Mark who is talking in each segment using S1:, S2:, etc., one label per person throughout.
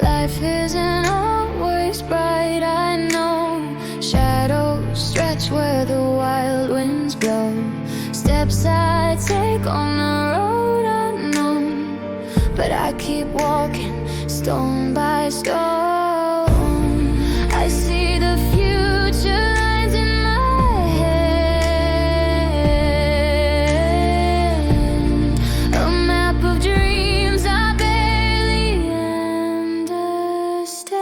S1: Life isn't always bright, I know. Shadows stretch where the wild winds blow. Steps I take on the road unknown, but I keep walking, stone by stone. I see the future lines in my head, a map of dreams I barely understand.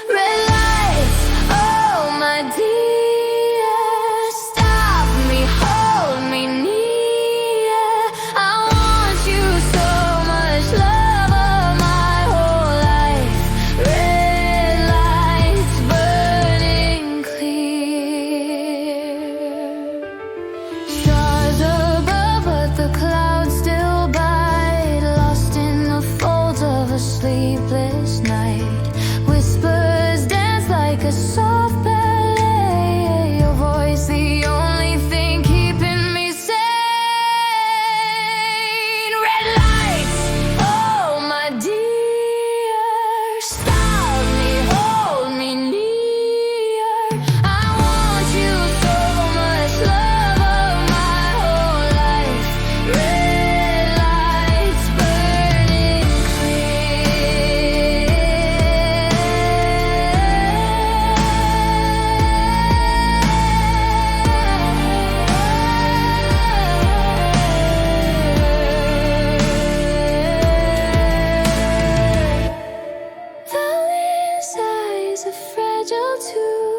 S1: Red lights, oh my dear, stop me, hold me near. I want you so much, love of my whole life. Red lights burning clear. Stars above, but the clouds still bite, lost in the folds of a sleepless night. Whispers dance like a soft ballet, your voice the only thing keeping me sane. Red lights, oh my dear, stop me, hold me near. I want you so much, love of my whole life. Red lights burning clear. Valiant's eyes are fragile too.